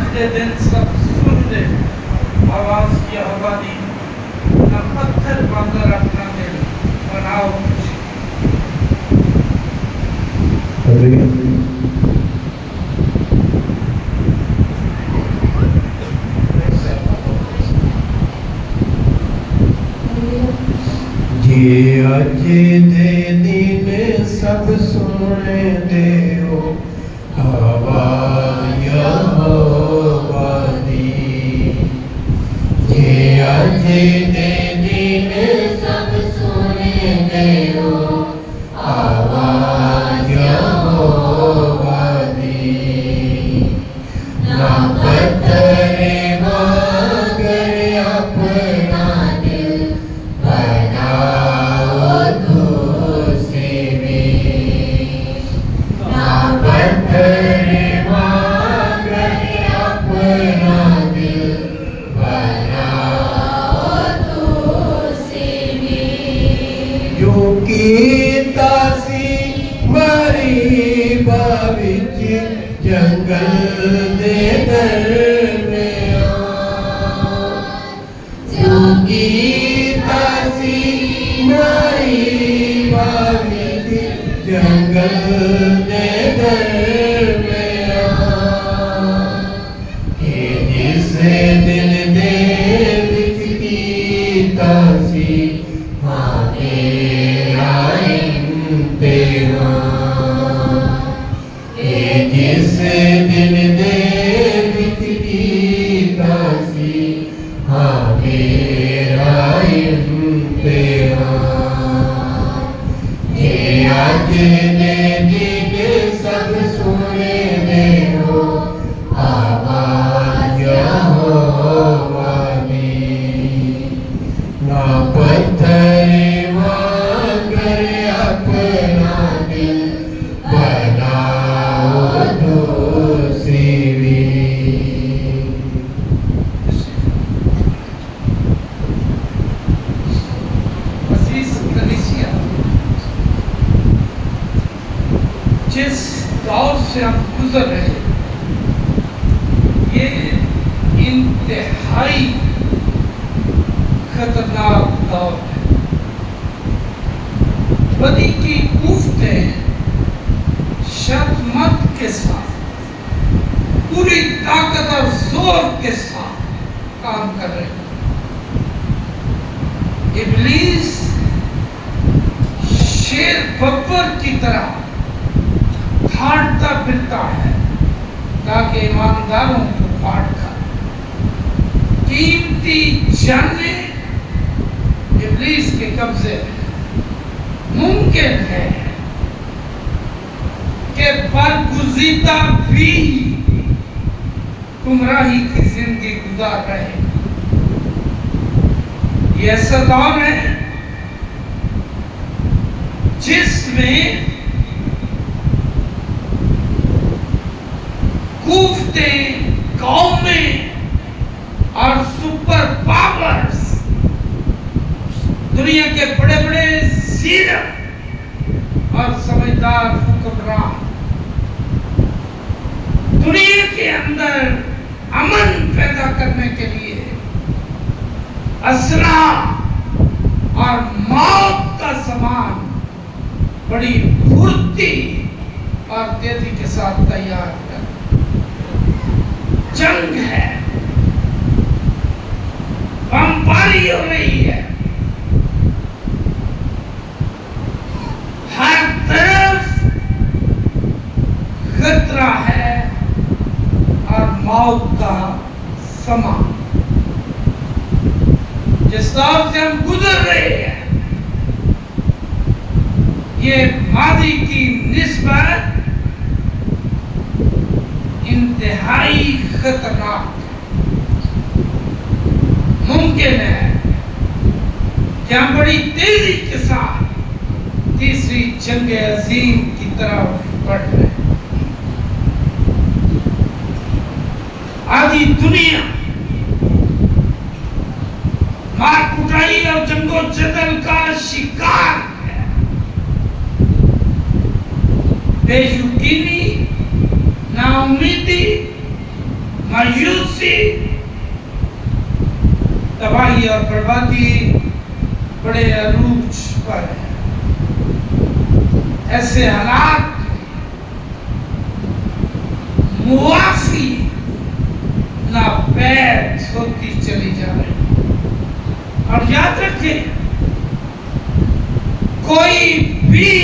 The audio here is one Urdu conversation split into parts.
آخر دن سب سن لے آواز کی آبادی، نہ پتھر مگر اپنا دل بناؤ مجھے۔ جی اج دے دن سب سنے دے ہو آواز یہوہ دی، جی اج دے دن سب سنے دے ہو آواز یہوہ دی، نہ پتھر مگر اپنا دل بناؤ دوسری بھی، نہ پتھر مگر اپنا دل بناؤ دوسری بھی، جو کیتا سی مریبہ وچ جنگل دے درمیان، جو کیتا سی مریبہ وچ جنگل دے درمیان، کہ جس دل دے وچ کیتا سی ہاں تیرا امتحان، کہ جس دل دے وچ کیتا سی ہاں میرا امتحان، کہ اج دے دن سب سنے دے ہو آواز یہوہ دی، نہ پتھر مگر اپنا دل بناؤ دوسری بھی۔ عزیز کلیسیا، جس دور سے ہم گزر رہے ہیں یہ انتہائی خطرناک دور ہے۔ بدی کی کوفتیں شرمت کے ساتھ پوری طاقت اور زور کے ساتھ کام کر رہے ہیں۔ ابلیس شیر ببر کی طرح پھاڑتا پھرتا ہے تاکہ ایمانداروں کو پاٹ کھائے۔ قیمتی جانیں ابلیس کے قبضے میں۔ ممکن ہے کہ برگزیدہ بھی گمراہی کی زندگی گزار رہے ہیں۔ یہ ایسا دور ہے جس میں کوفتیں، قومیں اور سپر پاورز، دنیا کے بڑے بڑے لیڈر اور سمجھدار حکمران دنیا کے اندر امن پیدا کرنے کے لیے اسلحہ اور موت کا سامان بڑی پھرتی اور تیزی کے ساتھ تیار کر۔ جنگ ہے، بمباری ہو رہی ہے، ہر طرف خطرہ ہے اور موت کا سامان۔ جس دور سے ہم گزر رہے ہیں یہ ماضی کی نسبت انتہائی خطرناک ہے۔ ممکن ہے کہ ہم بڑی تیزی کے ساتھ تیسری جنگ عظیم کی طرف بڑھ رہے ہیں۔ آدھی دنیا مار کٹائی اور جنگ و جدل کا شکار ہے۔ بے یقینی، نا امیدی، مایوسی مایوسی، تباہی اور بربادی بڑے عروج پر ہے۔ ایسے حالات موافی ناپید ہوتی چلی جا رہی۔ اور یاد رکھیں، کوئی بھی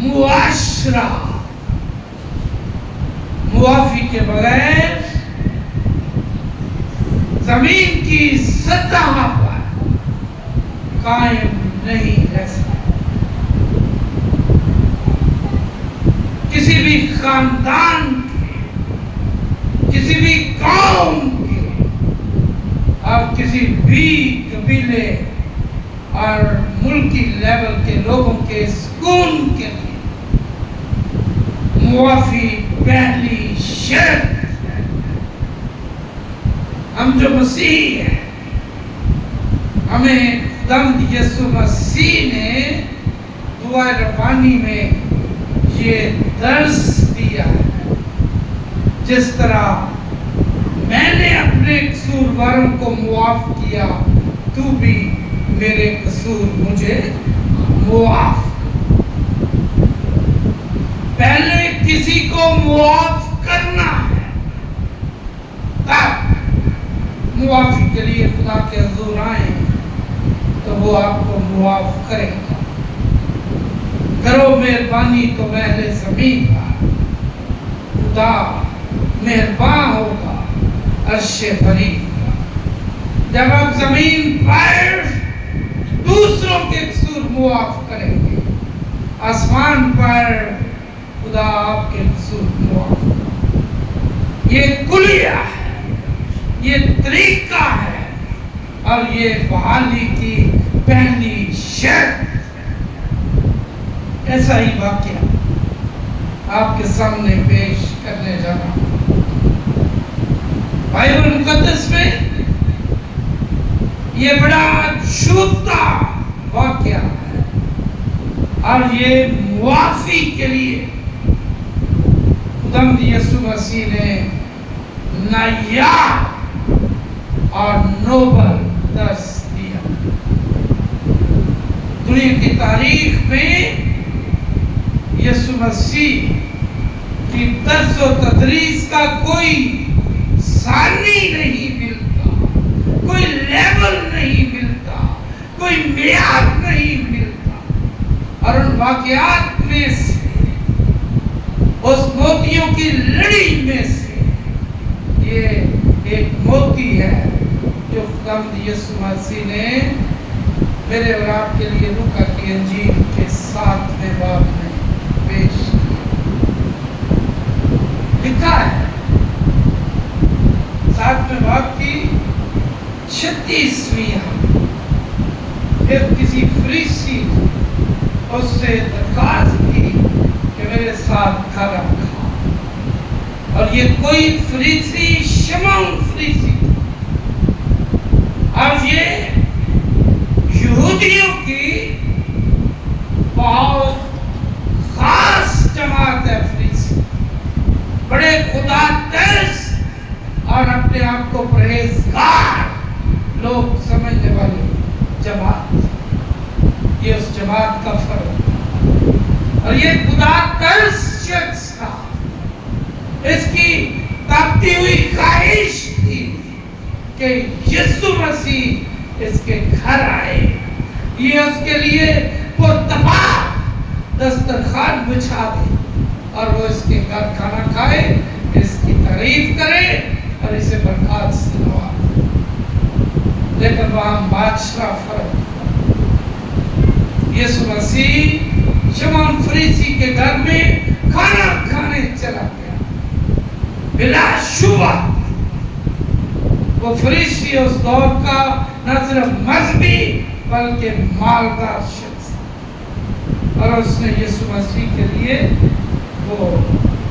معاشرہ موافی کے بغیر زمین کی سطح پر قائم نہیں رہ سکتا۔ کسی بھی خاندان کے، کسی بھی قوم کے اور کسی بھی قبیلے اور ملکی لیول کے لوگوں کے سکون کے لیے موافی پہلی شرط ہے۔ ہم جو مسیحی ہیں، ہمیں خداوند یسوع مسیح نے دعائے ربانی میں یہ درس دیا ہے، جس طرح میں نے اپنے قصورواروں کو معاف کیا، تو بھی میرے قصور مجھے معاف۔ پہلے کسی کو معاف کرنا ہے، تب معافی کے لیے خدا کے حضور آئیں تو وہ آپ کو معاف کرے گا۔ کرو مہربانی تو اہل زمین کا خدا مہربان ہوگا عرش بری کا۔ جب آپ زمین پر دوسروں کے قصور معاف کریں گے، آسمان پر خدا آپ کے قصور معاف کرے۔ یہ کلیہ ہے، یہ طریقہ ہے، اور یہ بحالی کی پہلی شرط۔ ایسا ہی واقعہ آپ کے سامنے پیش کرنے جا رہا ہوں۔ بائبل مقدس میں یہ بڑا چھوٹا واقعہ ہے، اور یہ معافی کے لیے خداوند یسوع مسیح نے نایاب اور نوبل درس دیا۔ دنیا کی تاریخ میں یسوع مسیح کی درس و تدریس کا کوئی ثانی نہیں ملتا، کوئی لیول نہیں ملتا، کوئی معیار نہیں ملتا۔ اور ان واقعات میں سے، اس موتیوں کی لڑی میں سے، یہ ایک موتی ہے جو خداوند یسوع مسیح نے میرے اور آپ کے لیے لوکا کی انجیل کے 7ویں باب میں پیش لکھا ہے۔ 7ویں باب کی 36ویں پھر کسی فریسی اس سے درخواست کی کہ میرے ساتھ کھانا کھا، اور یہ کوئی فریسی شمعون فریسی، اور یہ یہودیوں کی بہت خاص جماعت ہے۔ فریسی بڑے خدا ترس اور اپنے آپ کو پرہیزگار لوگ سمجھنے والے جماعت، یہ اس جماعت کا فرق۔ اور یہ خدا ترس شخص تھا، اس کی تپتی ہوئی خواہش تھی کہ یسوع مسیح اس کے گھر آئے، یہ اس کے لیے پرتپاک دسترخوان بچھا دے، اور وہ اس کے گھر کھانا کھائے، اس کی تعریف کرے اور اسے برکات سے نوازے۔ لیکن وہاں بادشاہ فرق تھا۔ یسوع مسیح شمعون فریسی کے گھر میں کھانا کھانے چلا گیا۔ بلا شبہ وہ فریسی اس دور کا نہ صرف مذہبی بلکہ مالدار شخص تھا، اور اس نے یسوع مسیح کے لیے وہ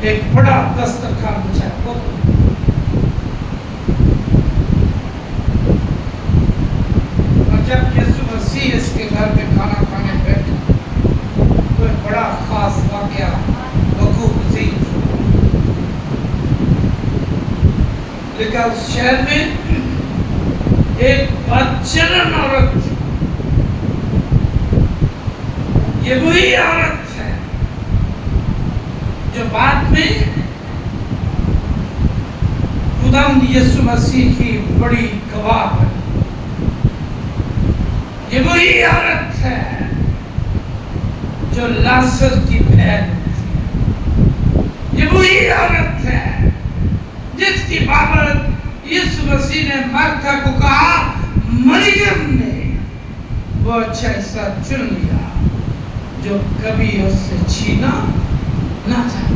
ایک بڑا دسترخوان بچھایا۔ اور جب یسوع مسیح اس کے گھر میں کھانا کھانے بیٹھا تو ایک بڑا خاص واقعہ وقوع پذیر ہوا۔ لکھا اس شہر میں ایک بدچلن عورت تھی. یہ وہی عورت ہے جو بعد میں خداوند یسوع مسیح کی بڑی گواہ بنی. یہ وہی عورت ہے جو لازر کی بہن تھی. یہ وہی عورت ہے جس کی بابت یسوع مسیح نے مرتھا کو کہا مریم نے وہ اچھا حصہ چن لیا جو کبھی اس سے چھینا نہ جائے.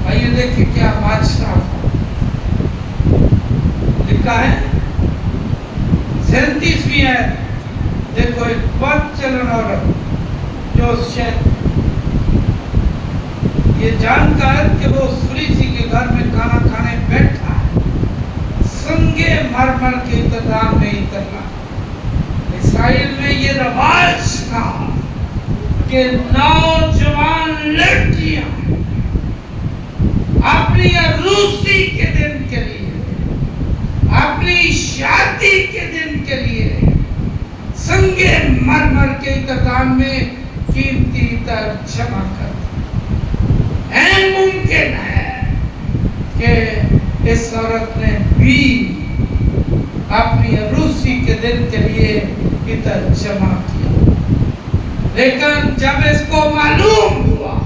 آئیے دیکھیں کیا بادشاہ تھا. لکھا ہے 37ویں آیت. دیکھو ایک بد چلن عورت جو شہر یہ جان کر کہ وہ اس فریسی کے گھر میں کھانا کھانے بیٹھا ہے سنگے مرمر کے انتظام میں اترنا. اسرائیل میں یہ رواج تھا کہ نوجوان لڑکیاں اپنی عروسی کے دن کے لیے اپنی شادی کے دن کے لیے سنگے مرمر کے انتظام میں قیمتی عطر جمع کرتے. ممکن ہے کہ اس عورت نے بھی اپنی عروسی کے دن کے لیے عطر جمع کیا. لیکن جب اس کو معلوم ہوا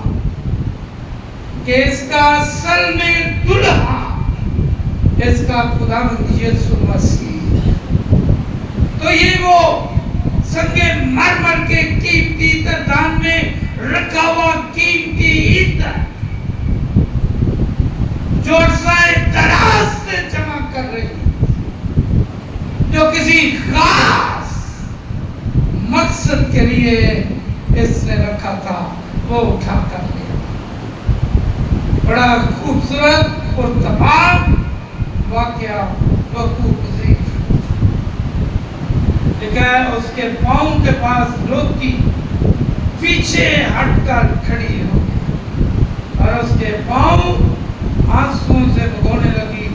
کہ اس کا اصل میں دلہا اس کا خداوند یسوع مسیح تو یہ وہ سنگے مرمر کے قیمتی عطردان میں رکھا ہوا قیمتی عطر جو عرصۂ دراز سے جمع کر رہی جو کسی خاص مقصد کے لیے اس نے رکھا تھا وہ اٹھا کر لیا. بڑا خوبصورت اور تمام واقعہ وقوع پذیر. لکھا ہے اس کے پاؤں کے پاس روتی پیچھے ہٹ کر کھڑی ہو گئی اور اس کے پاؤں آنسوؤں سے بھگونے لگی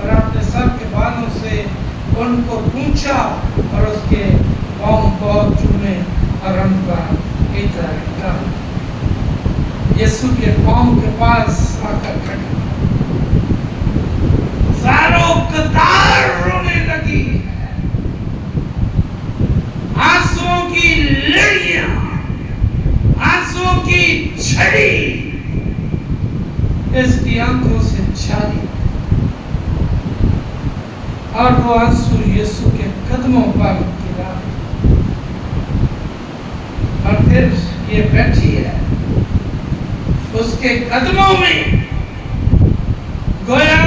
اور اپنے سر کے بالوں سے ان کو پوچھا اور اس کے پاؤں بہت چومے اور ان پر عطر ڈالا. یسوع کے پاؤں کے پاس آ کر کھڑی زاروں قطار رونے لگی ہے. آنسوؤں کی لڑیاں آنسوؤں کی چھڑی اس کی آنکھوں سے جاری اور وہ آنسو یسوع کے قدموں پر گرا اور پھر یہ بیٹھی ہے اس کے قدموں میں. گویا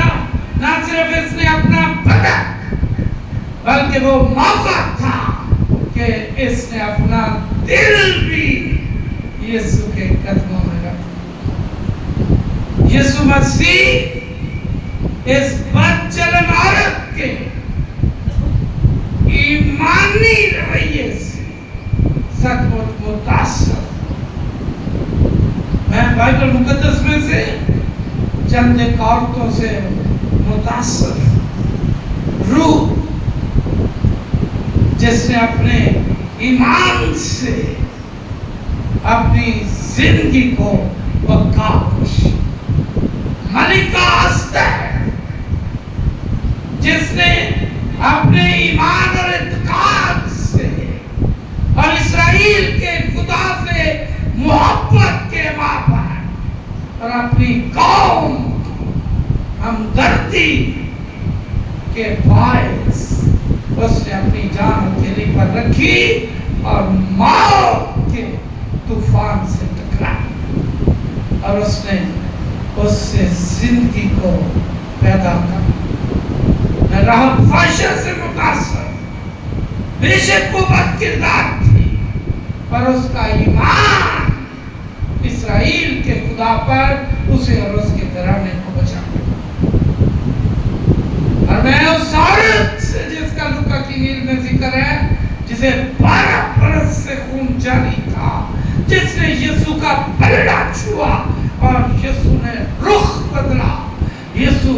نہ صرف اس نے اپنا بدن بلکہ وہ موقع تھا کہ اس نے اپنا دل بھی یسوع کے قدموں میں رکھا. یسوع مسیح اس بد چلن عورت کے ایمانی رویے سے سچ مچ متاثر. میں بائبل مقدس میں سے چند ایک عورتوں سے متاثر روح جس نے اپنے ایمان سے اپنی زندگی کو بخشا. ملکہ استر جس نے اپنے ایمان اور اعتقاد سے اور اسرائیل کے خدا سے محبت کے مابین اور اپنی قوم ہمدردی کے باعث اس نے اپنی جان ہتھیلی پر رکھی اور موت کے طوفان سے ٹکرائی اور اس نے اس سے زندگی کو پیدا کر. میں رحم فاشا سے متاثر. بے شک وہ بد کردار تھی پر اس کا ایمان اسرائیل کے خدا پر اسے اور اس کے گھرانے کو بچا. اور میں اس عورت سے جس کا لوکا کی انجیل میں ذکر ہے جسے 12 برس سے خون جاری تھا جس نے یسوع کا پلڑا چھوا اور یسوع نے رخ بدلا. یسوع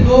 2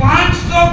500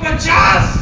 50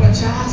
50?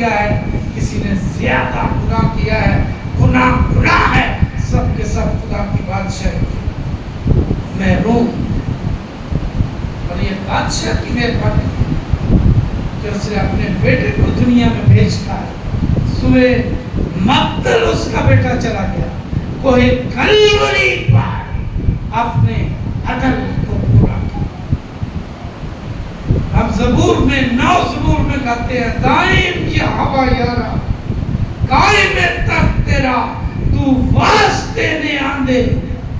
کیا ہے, کسی نے زیادہ گناہ کیا ہے. گناہ ہے, سب کے سب خدا کی بادشاہی محروم. اور یہ بادشاہ کی مہربانی کہ اس نے اپنے بیٹے کو دنیا میں بھیج کر سوئے مقتل اس کا بیٹا چلا گیا, کوئی کلوری پر اپنے عدل کو پورا کیا. ہم زبور میں 9 زبور میں کہتے ہیں, دائم کی ہوا یارا قائم ہے تخت تیرا, تو واسطے نے آندے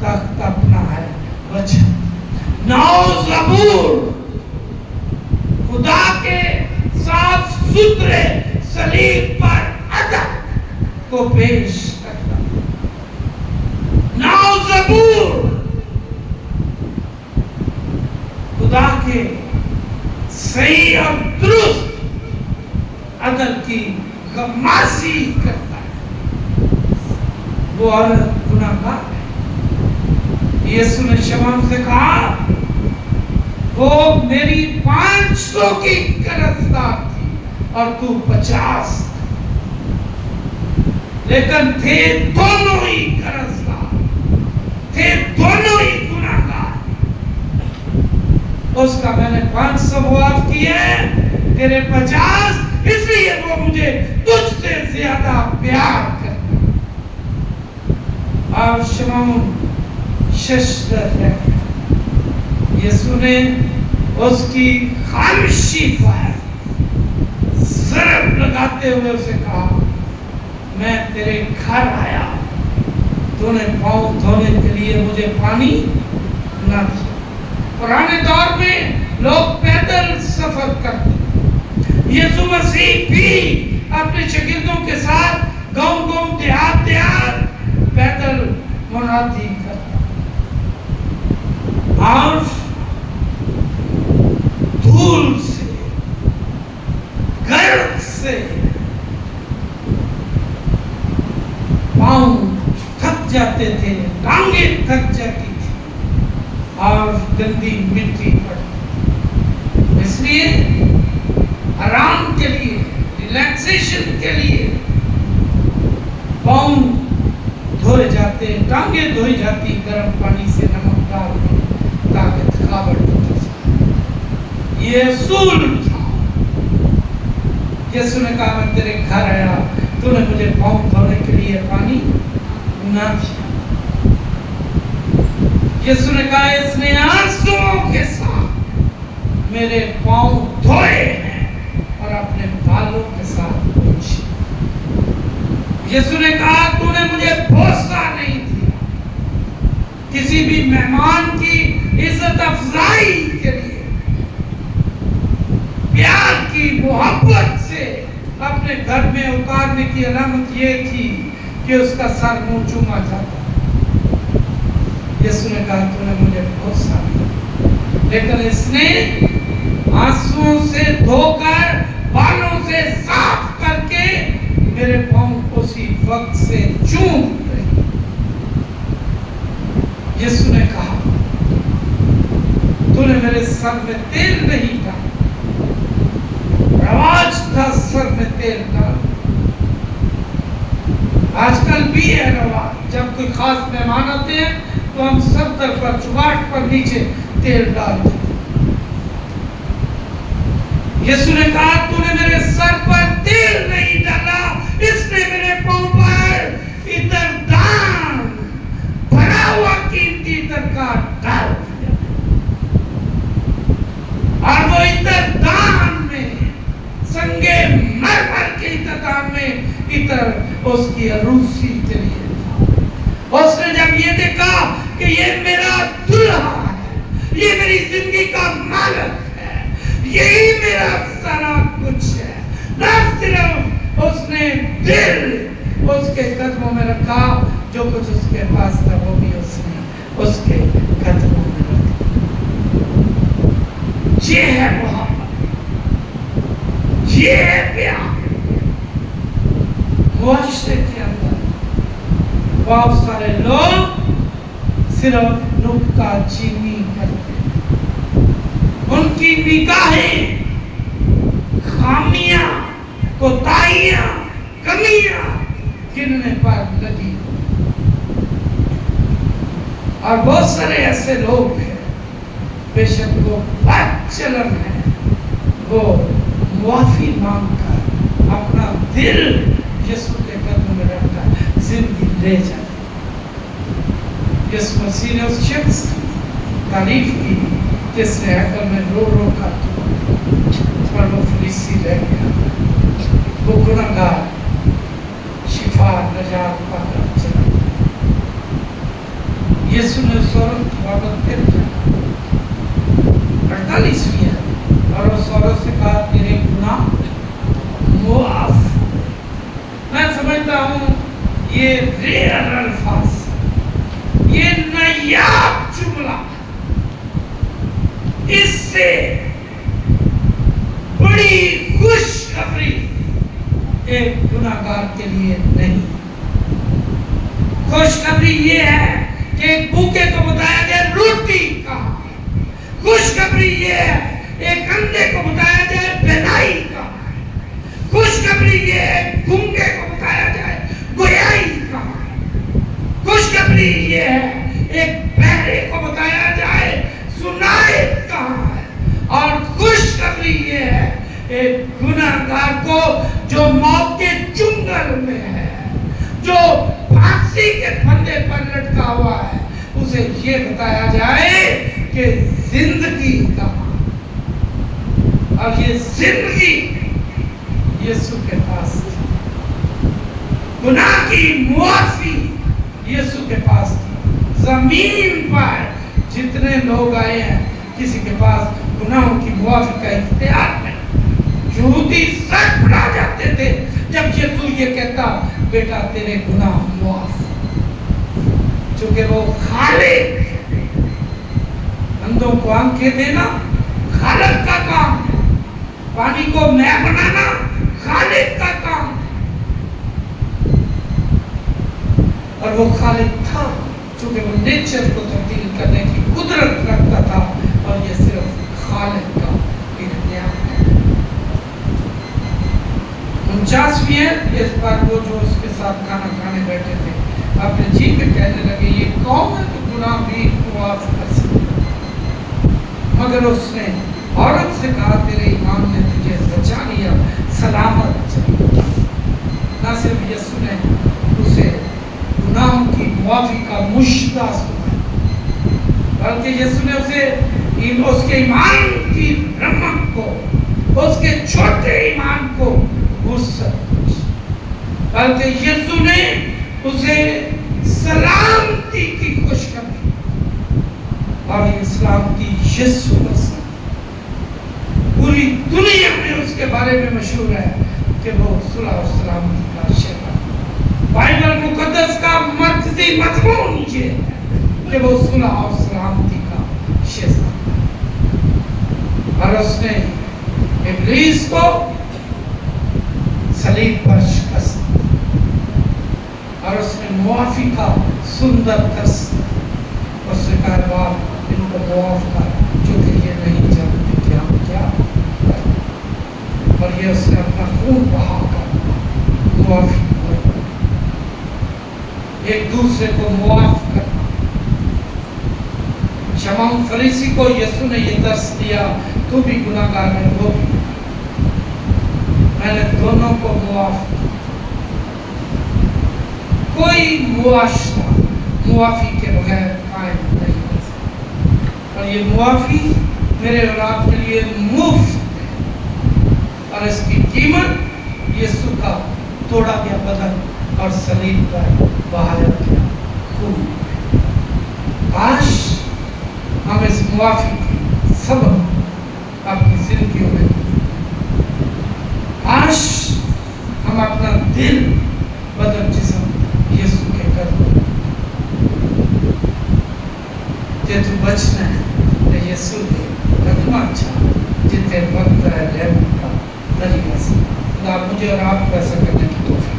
تخت اپنا ہے وجہ. 9 زبور خدا کے صاف ستھرے صلیب پر عدل کو پیش کرتا. 9 زبور خدا کے صحیح اور درست عدل کی غمازی کرتا ہے. وہ عورت گناہگار ہے. یسوع نے شمعون سے کہا وہ میری 500 کی قرضدار تھی اور تو 50, لیکن تھے دونوں ہی قرضدار, تھے دونوں ہی گناہگار. اس کا میں نے 500 معاف کیے, تیرے 50, اس لیے وہ مجھے تجھ سے زیادہ پیار کرتا. اور شمعون ششدر ہے. یسوع نے اس کی خاموشی پر ضرب لگاتے ہوئے اسے کہا میں تیرے گھر آیا, تو نے پاؤں دھونے کے لیے مجھے پانی نہ دیا. پرانے دور میں لوگ پیدل سفر کرتے. یسوع مسیح بھی اپنے شاگردوں کے ساتھ گاؤں دیہات پیدل منادی کرتا. اور دھول سے, گرد سے پاؤں تھک جاتے تھے, ٹانگیں تھک جاتی تھی اور گندی مٹی پڑتی. اس لیے آرام کے لیے, ریلیکسیشن کے لیے پاؤں دھوئے جاتے, ٹانگیں دھوئی جاتی گرم پانی سے نمک ڈال کے تاکہ تھکاوٹ ٹوٹ جائے. یہ اصول تھا. یسوع نے کہا میں تیرے گھر آیا, تو نے مجھے پاؤں دھونے کے لیے پانی نہ دیا. یسوع نے کہا اس نے آنسوؤں کے ساتھ میرے پاؤں دھوئے ہیں اور اپنے بالوں کے ساتھ پوچھے. یسوع نے کہا تو نے مجھے بوسہ نہیں دیا. کسی بھی مہمان کی عزت افزائی کے لیے, پیار کی محبت سے اپنے گھر میں اتارنے کی علامت یہ تھی کہ اس کا سر منہ چوما جاتا. یسوع نے کہا تو نے مجھے بوسہ نہیں, لیکن اس نے آنسوؤں سے دھو کر, بالوں سے صاف کر کے میرے پاؤں اسی وقت سے چوم رہی. یسوع نے کہا تو نے میرے سر میں تیل نہیں ڈالا. رواج تھا سر میں تیل ڈال. آج کل بھی ہے رواج, جب کوئی خاص مہمان آتے ہیں تو ہم سب در پر, چوگاٹ پر نیچے تیل ڈالتے ہیں. یسوع نے کہا تو نے میرے سر پر تیل نہیں ڈالا, اس نے میرے پاؤں پر عطر دان بھرا ہوا قیمتی عطر کا ڈال دیا. اور وہ عطر دان میں, سنگے مرمر کے عطر دان میں عطر اس کی عروسی کے لیے تھا. اس نے جب یہ دیکھا کہ یہ میرا دلہا ہے, یہ میری زندگی کا مالک ہے, یہی میرا سارا کچھ ہے, نہ صرف اس نے دل اس کے قدموں میں رکھا, جو کچھ اس کے پاس تھا وہ بھی اس نے اس کے قدموں میں رکھا. یہ ہے محبت, یہ ہے پیار. معاشرے کے اندر بہت سارے لوگ صرف نکتہ چینی کرتے ہیں. ان کی نگاہیں خامیاں, کوتاہی اور بہت سارے ایسے لوگ ہیں بے شک وہ بد چلن ہے، وہ معافی مانگ کر اپنا دل یسوع کے قدموں میں رکھ کر زندگی لے جائے۔ یسوع مسیح نے اس شخص کی تعریف کی جس نے ہیکل میں رو رو کر پر وہ فریسی لے گیا، وہ گناہگار شفا نجات پا کر چلا۔ یسوع نے اس عورت کی بابت پھر کہا 48ویں ہے، اور اس عورت سے کہا تیرے گناہ معاف۔ میں سمجھتا ہوں یہ ریئر الفاظ، یہ نایاب جملہ، اس سے بڑی خوشخبری ایک گناہگار کے لیے نہیں۔ خوشخبری یہ ہے کہ ایک بھوکے کو بتایا جائے روٹی کہاں، خوشخبری یہ ہے ایک اندھے کو بتایا جائے بینائی کہاں، خوشخبری یہ ہے گونگے کو بتایا جائے گویائی کہاں، خوشخبری یہ ہے ایک بہرے کو بتایا جائے سنائی کہاں ہے، اور خوشخبری یہ ہے ایک گناہگار کو جو موت کے چنگل میں ہے، جو پھانسی کے پھندے پر لٹکا ہوا ہے، اسے یہ بتایا جائے کہ زندگی کہاں، اور یہ زندگی یسوع کے پاس تھی، گناہ کی معافی یسوع کے پاس تھی۔ زمین پر جتنے لوگ آئے ہیں کسی کے پاس گناہوں کی معافی کا اختیار نہیں۔ یہودی سر پڑا جاتے تھے جب یسوع یہ کہتا بیٹا تیرے گناہ معاف، چونکہ وہ خالق، اندھوں کو آنکھیں دینا خالق کا کام ہے، پانی کو میں بنانا خالق کا کام، اور وہ خالق تھا چونکہ وہ نیچر کو تبدیل کرنے کی قدرت رکھتا تھا، اور یہ صرف خالق کا اختیار ہے۔ 49ویں ہے، اس پر وہ جو اس کے ساتھ کھانا کھانے بیٹھے تھے اپنے جی پہ کہنے لگے یہ کون ہے تو گناہ بھی معاف کر سکتا، مگر اس نے عورت سے کہا تیرے ایمان نے تجھے بچا لیا، سلامت چل۔ نہ صرف یسوع نے اسے گناہوں کی معافی کا مشتہ سنا، بلکہ یسوع نے اسے اس کے ایمان کی رمق کو، اس کے چھوٹے ایمان کو وسعت بخشی، بلکہ یسوع نے اسے سلامتی کی خوشخبری، اور یہ سلامتی یسوع مسیح پوری دنیا میں اس کے بارے میں مشہور ہے کہ وہ صلح و سلامتی کا شہر۔ بائبل مقدس کا مرکزی مضمون یہ ہے کہ وہ صلح و سلامتی کا شہزادہ، اور اس نے ابلیس کو صلیب پر شکست، اور اس نے معافی کا سندر درس، اس نے کہا باپ ان کو معاف کر چونکہ یہ نہیں جانتے کہ ہم کیا کریں، اور یہ اس نے اپنا خون بہا کر معافی کی، ایک دوسرے کو معاف کرنا۔ شمعون فریسی کو یسوع نے یہ درس دیا تو بھی گناہگار ہے، وہ بھی، میں نے دونوں کو معاف کیا۔ کوئی معاشرہ معافی کے بغیر قائم نہیں ہو سکتا، اور یہ معافی میرے اور آپ کے لیے مفت ہے، اور اس کی قیمت یسوع کا توڑا گیا بدن اور صلیب پر بہایا گیا خون۔ کاش ہم اس معافی کی سبب اپنی زندگیوں میں، کاش ہم اپنا دل بدن جسم یسوع کے قدموں جے تو بچنا ہے تو یسوع کے قدموں چاہ جتے وقت ہے لیمن کا نریگا سے۔ خدا مجھے اور آپ کو ایسا کرنے کی توفیق